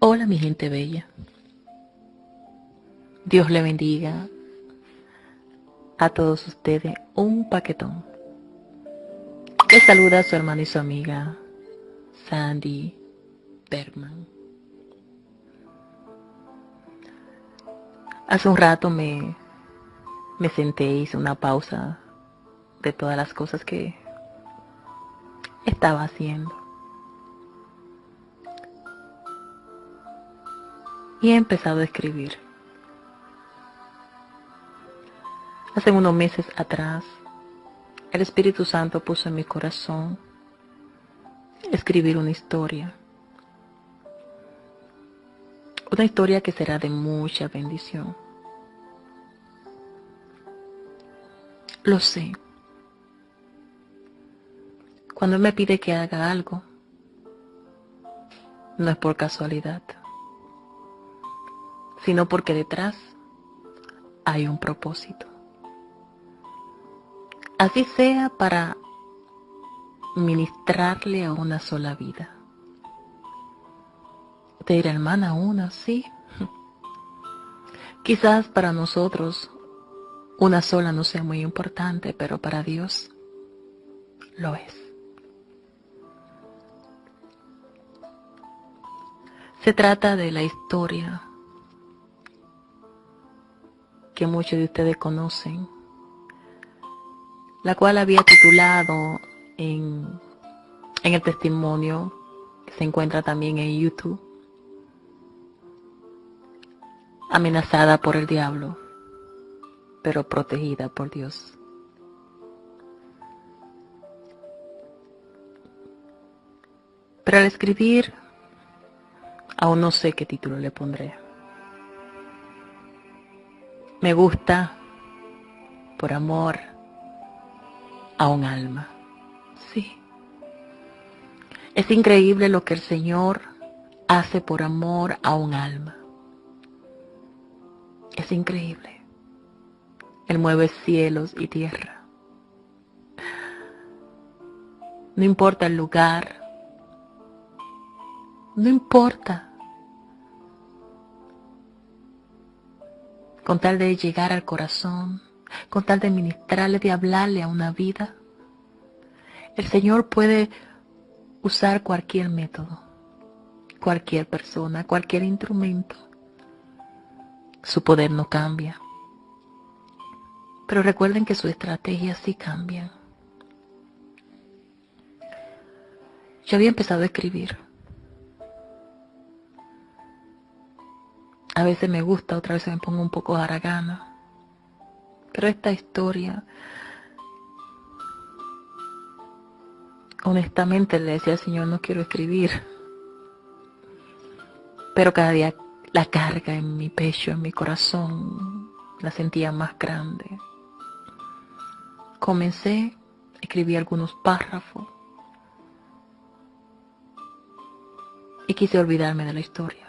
Hola mi gente bella, Dios le bendiga a todos ustedes, un paquetón. Les saluda a su hermana y su amiga Sandy Bergman. Hace un rato me senté, hice una pausa de todas las cosas que estaba haciendo y he empezado a escribir. Hace unos meses atrás, el Espíritu Santo puso en mi corazón escribir una historia que será de mucha bendición. Lo sé. Cuando Él me pide que haga algo, no es por casualidad, sino porque detrás hay un propósito. Así sea para ministrarle a una sola vida. Te dirá, hermana, una, sí. Quizás para nosotros una sola no sea muy importante, pero para Dios lo es. Se trata de la historia que muchos de ustedes conocen, la cual había titulado en el testimonio que se encuentra también en YouTube, amenazada por el diablo, pero protegida por Dios. Pero al escribir, aún no sé qué título le pondré. Me gusta por amor a un alma. Sí. Es increíble lo que el Señor hace por amor a un alma. Es increíble. Él mueve cielos y tierra. No importa el lugar. No importa. Con tal de llegar al corazón, con tal de ministrarle, de hablarle a una vida, el Señor puede usar cualquier método, cualquier persona, cualquier instrumento. Su poder no cambia. Pero recuerden que sus estrategias sí cambian. Yo había empezado a escribir. A veces me gusta, otras veces me pongo un poco haragana. Pero esta historia, honestamente le decía al Señor, no quiero escribir. Pero cada día la carga en mi pecho, en mi corazón, la sentía más grande. Comencé, escribí algunos párrafos y quise olvidarme de la historia.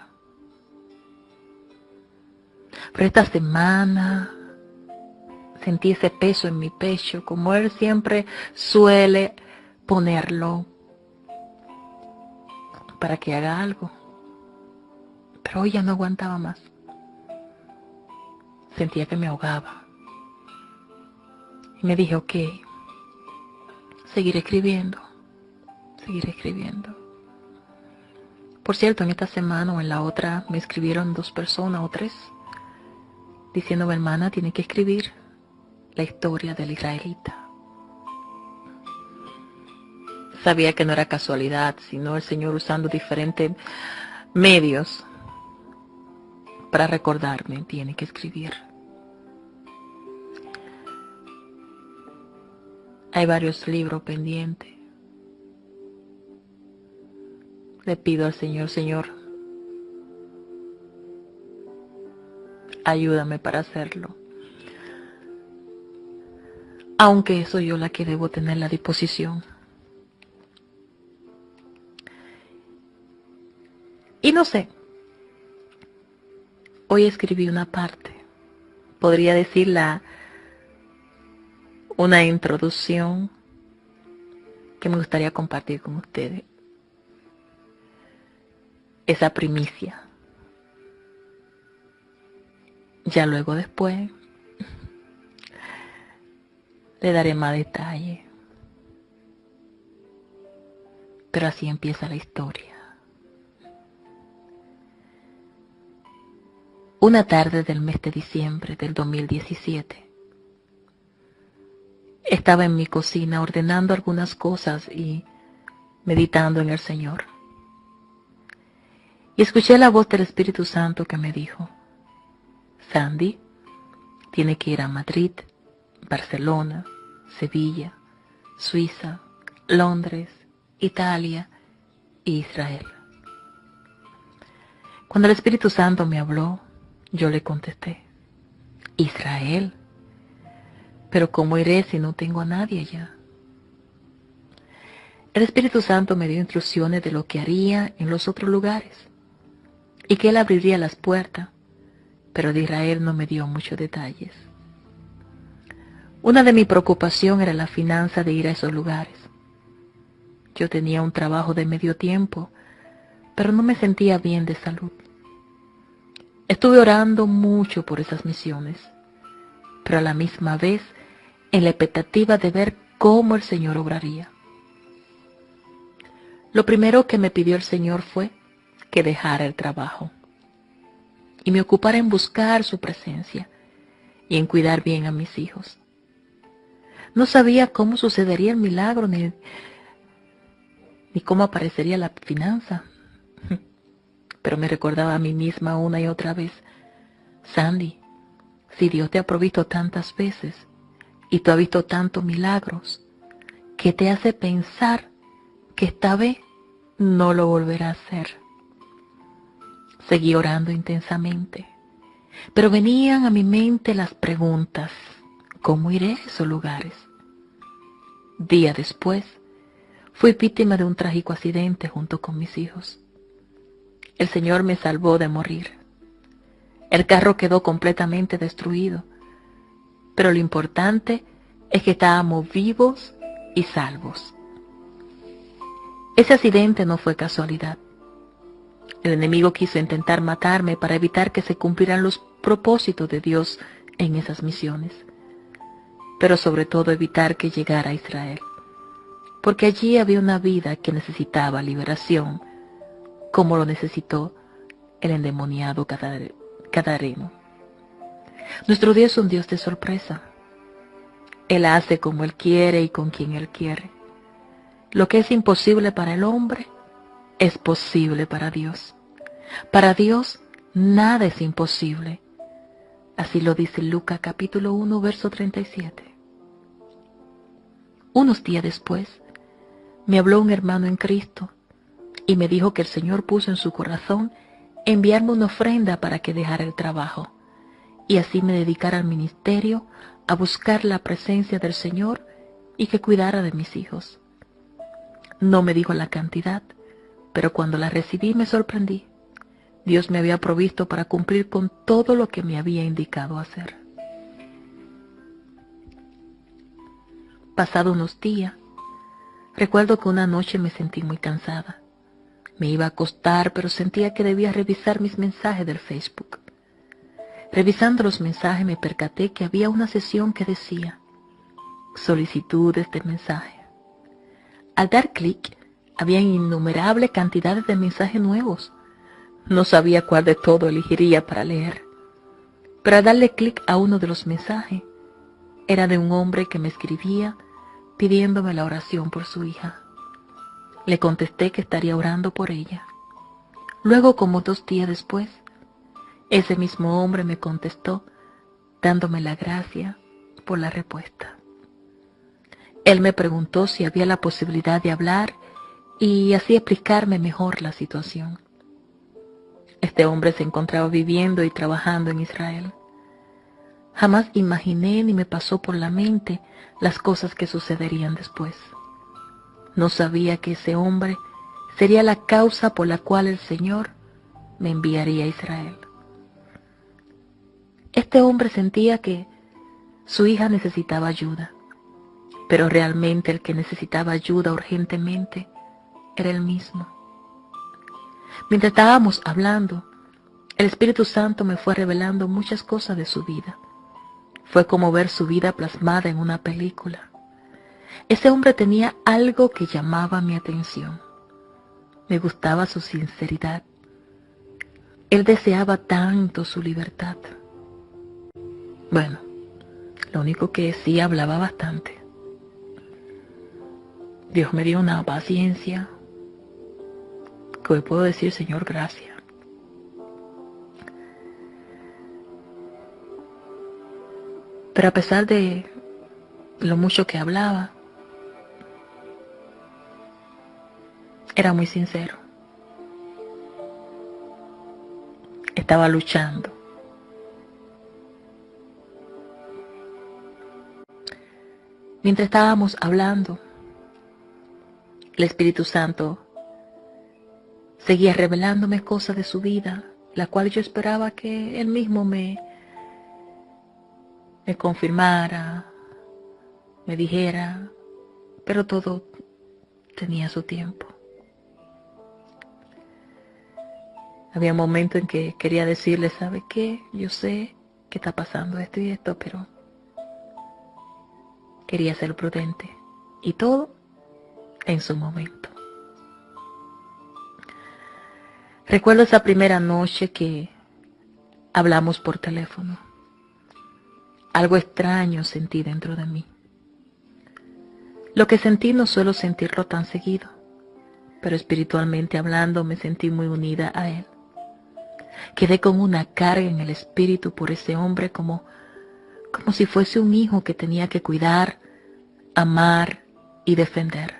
Pero esta semana sentí ese peso en mi pecho, como Él siempre suele ponerlo para que haga algo. Pero hoy ya no aguantaba más. Sentía que me ahogaba. Y me dije, ok, seguiré escribiendo, seguiré escribiendo. Por cierto, en esta semana o en la otra me escribieron 2 personas o 3, diciéndome, hermana, tiene que escribir la historia del israelita. Sabía que no era casualidad, sino el Señor usando diferentes medios para recordarme, tiene que escribir. Hay varios libros pendientes. Le pido al Señor, Señor, ayúdame para hacerlo. Aunque soy yo la que debo tener la disposición. Y no sé, hoy escribí una parte, podría decirla una introducción que me gustaría compartir con ustedes. esa primicia. Ya luego después le daré más detalle. Pero así empieza la historia. Una tarde del mes de diciembre del 2017, estaba en mi cocina ordenando algunas cosas y meditando en el Señor. Y escuché la voz del Espíritu Santo que me dijo: Sandy, tiene que ir a Madrid, Barcelona, Sevilla, Suiza, Londres, Italia e Israel. Cuando el Espíritu Santo me habló, yo le contesté: Israel, pero ¿cómo iré si no tengo a nadie allá? El Espíritu Santo me dio instrucciones de lo que haría en los otros lugares y que Él abriría las puertas, pero de Israel no me dio muchos detalles. Una de mis preocupaciones era la finanza de ir a esos lugares. Yo tenía un trabajo de medio tiempo, pero no me sentía bien de salud. Estuve orando mucho por esas misiones, pero a la misma vez en la expectativa de ver cómo el Señor obraría. Lo primero que me pidió el Señor fue que dejara el trabajo y me ocupara en buscar su presencia y en cuidar bien a mis hijos. No sabía cómo sucedería el milagro ni cómo aparecería la finanza, pero me recordaba a mí misma una y otra vez: Sandy, si Dios te ha provisto tantas veces y tú has visto tantos milagros, ¿qué te hace pensar que esta vez no lo volverá a hacer? Seguí orando intensamente, pero venían a mi mente las preguntas: ¿cómo iré a esos lugares? Día después, fui víctima de un trágico accidente junto con mis hijos. El Señor me salvó de morir. El carro quedó completamente destruido, pero lo importante es que estábamos vivos y salvos. Ese accidente no fue casualidad. El enemigo quiso intentar matarme para evitar que se cumplieran los propósitos de Dios en esas misiones, pero sobre todo evitar que llegara a Israel, porque allí había una vida que necesitaba liberación, como lo necesitó el endemoniado Gadareno. Nuestro Dios es un Dios de sorpresa. Él hace como Él quiere y con quien Él quiere. Lo que es imposible para el hombre es posible para Dios. Para Dios nada es imposible. Así lo dice Lucas capítulo 1, verso 37. Unos días después, me habló un hermano en Cristo y me dijo que el Señor puso en su corazón enviarme una ofrenda para que dejara el trabajo y así me dedicara al ministerio, a buscar la presencia del Señor y que cuidara de mis hijos. No me dijo la cantidad, pero cuando la recibí me sorprendí. Dios me había provisto para cumplir con todo lo que me había indicado hacer. Pasado unos días, recuerdo que una noche me sentí muy cansada. Me iba a acostar, pero sentía que debía revisar mis mensajes del Facebook. Revisando los mensajes me percaté que había una sesión que decía: solicitudes de mensaje. Al dar clic, había innumerables cantidades de mensajes nuevos. No sabía cuál de todo elegiría para leer. Pero al darle clic a uno de los mensajes, era de un hombre que me escribía pidiéndome la oración por su hija. Le contesté que estaría orando por ella. Luego, como 2 días después, ese mismo hombre me contestó dándome la gracia por la respuesta. Él me preguntó si había la posibilidad de hablar y así explicarme mejor la situación. Este hombre se encontraba viviendo y trabajando en Israel. Jamás imaginé ni me pasó por la mente las cosas que sucederían después. No sabía que ese hombre sería la causa por la cual el Señor me enviaría a Israel. Este hombre sentía que su hija necesitaba ayuda, pero realmente el que necesitaba ayuda urgentemente era él mismo. Mientras estábamos hablando, el Espíritu Santo me fue revelando muchas cosas de su vida. Fue como ver su vida plasmada en una película. Ese hombre tenía algo que llamaba mi atención. Me gustaba su sinceridad. Él deseaba tanto su libertad. Bueno, lo único que sí hablaba bastante. Dios me dio una paciencia que hoy puedo decir, Señor, gracias. Pero a pesar de lo mucho que hablaba, era muy sincero. Estaba luchando. Mientras estábamos hablando, el Espíritu Santo seguía revelándome cosas de su vida, la cual yo esperaba que Él mismo me confirmara, me dijera, pero todo tenía su tiempo. Había momentos en que quería decirle, ¿sabe qué? Yo sé que está pasando esto y esto, pero quería ser prudente. Y todo en su momento. Recuerdo esa primera noche que hablamos por teléfono. Algo extraño sentí dentro de mí. Lo que sentí no suelo sentirlo tan seguido, pero espiritualmente hablando me sentí muy unida a él. Quedé con una carga en el espíritu por ese hombre como si fuese un hijo que tenía que cuidar, amar y defender.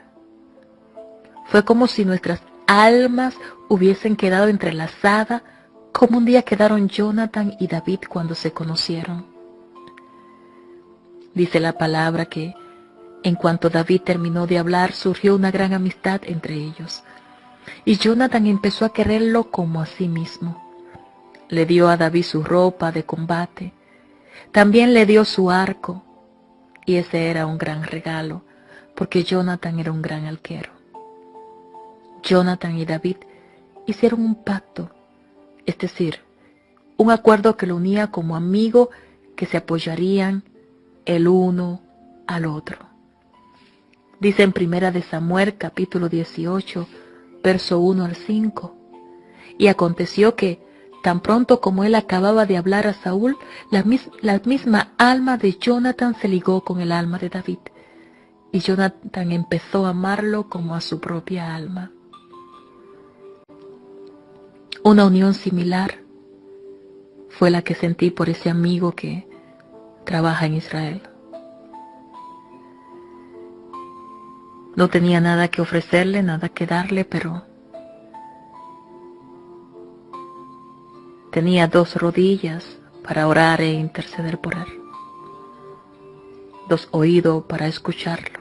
Fue como si nuestras almas hubiesen quedado entrelazadas, como un día quedaron Jonathan y David cuando se conocieron. Dice la palabra que en cuanto David terminó de hablar, surgió una gran amistad entre ellos. Y Jonathan empezó a quererlo como a sí mismo. Le dio a David su ropa de combate. También le dio su arco. Y ese era un gran regalo, porque Jonathan era un gran arquero. Jonathan y David hicieron un pacto, es decir, un acuerdo que lo unía como amigos que se apoyarían el uno al otro. Dice en 1 de Samuel capítulo 18, verso 1 al 5. Y aconteció que, tan pronto como él acababa de hablar a Saúl, la misma alma de Jonathan se ligó con el alma de David. Y Jonathan empezó a amarlo como a su propia alma. Una unión similar fue la que sentí por ese amigo que trabaja en Israel. No tenía nada que ofrecerle, nada que darle, pero tenía 2 rodillas para orar e interceder por él, 2 oídos para escucharlo,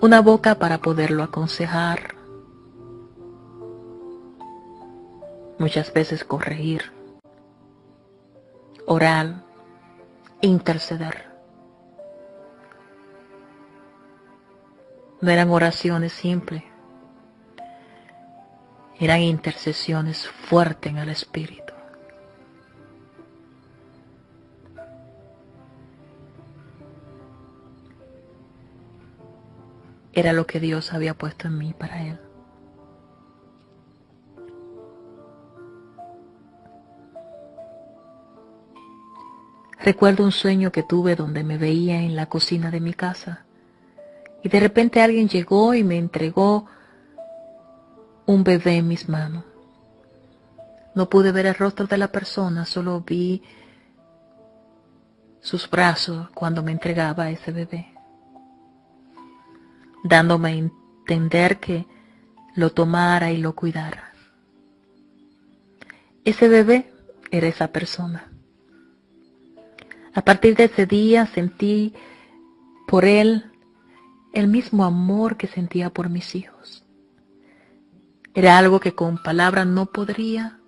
una boca para poderlo aconsejar, muchas veces corregir, orar, interceder. No eran oraciones simples, eran intercesiones fuertes en el espíritu. Era lo que Dios había puesto en mí para él. Recuerdo un sueño que tuve donde me veía en la cocina de mi casa y de repente alguien llegó y me entregó un bebé en mis manos. No pude ver el rostro de la persona, solo vi sus brazos cuando me entregaba a ese bebé, dándome a entender que lo tomara y lo cuidara. Ese bebé era esa persona. A partir de ese día sentí por él el mismo amor que sentía por mis hijos. Era algo que con palabras no podría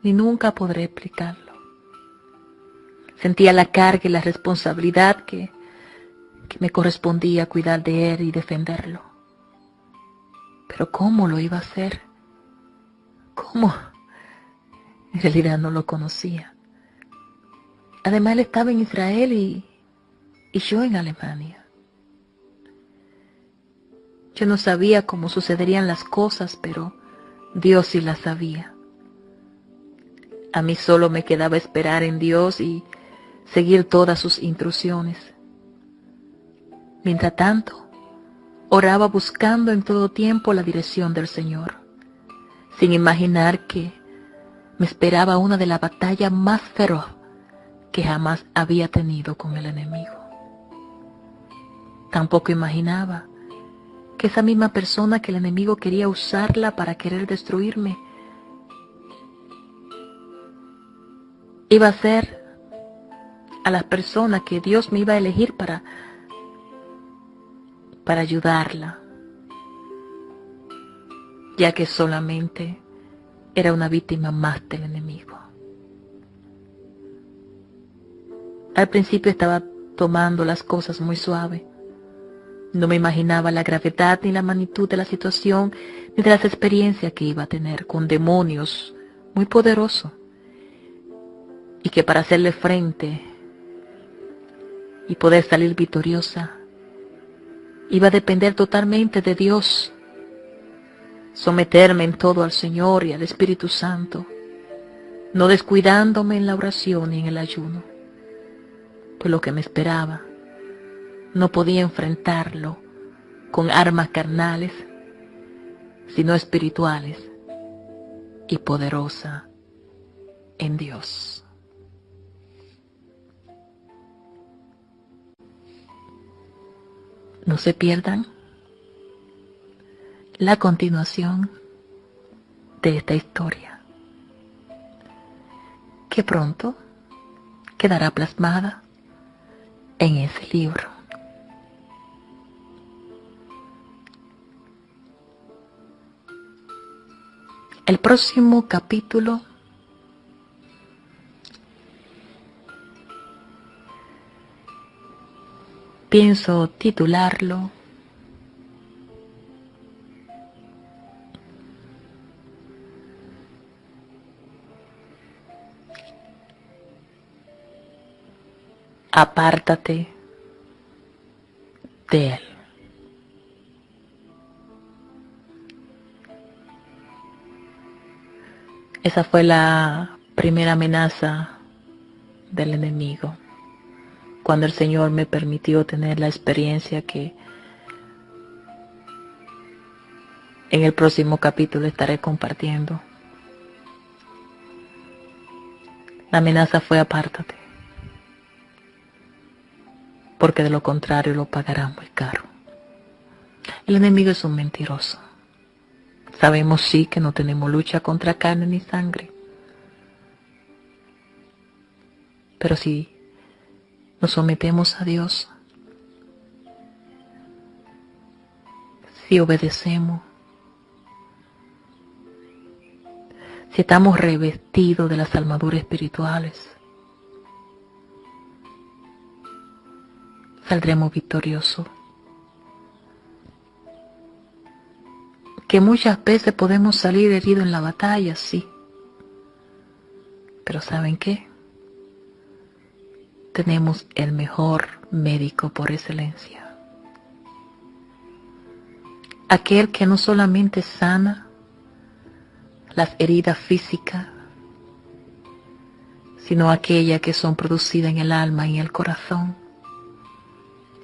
ni nunca podré explicarlo. Sentía la carga y la responsabilidad que me correspondía cuidar de él y defenderlo. Pero ¿cómo lo iba a hacer? ¿Cómo? En realidad no lo conocía. Además, él estaba en Israel y yo en Alemania. Yo no sabía cómo sucederían las cosas, pero Dios sí las sabía. A mí solo me quedaba esperar en Dios y seguir todas sus instrucciones. Mientras tanto, oraba buscando en todo tiempo la dirección del Señor, sin imaginar que me esperaba una de las batallas más feroz que jamás había tenido con el enemigo. Tampoco imaginaba que esa misma persona que el enemigo quería usarla para querer destruirme, iba a ser a las personas que Dios me iba a elegir para ayudarla, ya que solamente era una víctima más del enemigo. Al principio estaba tomando las cosas muy suave. No me imaginaba la gravedad ni la magnitud de la situación, ni de las experiencias que iba a tener con demonios muy poderosos, y que para hacerle frente y poder salir victoriosa, iba a depender totalmente de Dios, someterme en todo al Señor y al Espíritu Santo, no descuidándome en la oración y en el ayuno, pues lo que me esperaba no podía enfrentarlo con armas carnales, sino espirituales y poderosas en Dios. No se pierdan la continuación de esta historia, que pronto quedará plasmada en ese libro. El próximo capítulo pienso titularlo Apártate de él. Esa fue la primera amenaza del enemigo, cuando el Señor me permitió tener la experiencia que en el próximo capítulo estaré compartiendo. La amenaza fue: apártate, porque de lo contrario lo pagarás muy caro. El enemigo es un mentiroso. Sabemos sí que no tenemos lucha contra carne ni sangre, pero si nos sometemos a Dios, si obedecemos, si estamos revestidos de las armaduras espirituales, saldremos victoriosos. Que muchas veces podemos salir heridos en la batalla, sí. Pero ¿saben qué? Tenemos el mejor médico por excelencia. Aquel que no solamente sana las heridas físicas, sino aquellas que son producidas en el alma y en el corazón,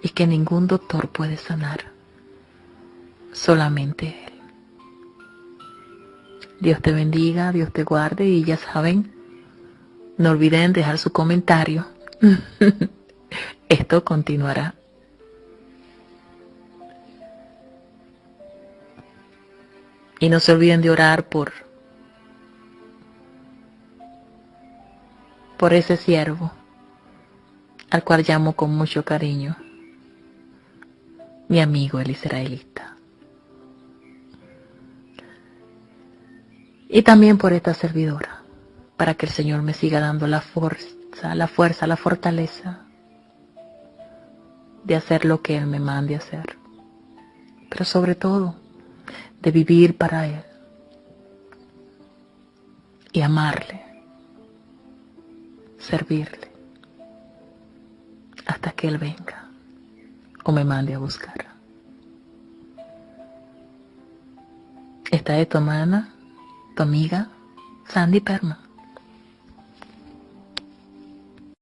y que ningún doctor puede sanar, solamente Él. Dios te bendiga, Dios te guarde, y ya saben, no olviden dejar su comentario. Esto continuará. Y no se olviden de orar por ese siervo, al cual llamo con mucho cariño mi amigo el israelita. Y también por esta servidora, para que el Señor me siga dando la fuerza, la fortaleza de hacer lo que Él me mande hacer. Pero sobre todo, de vivir para Él y amarle, servirle, hasta que Él venga o me mande a buscar. Esta es tu hermana, tu amiga, Sandy Perman.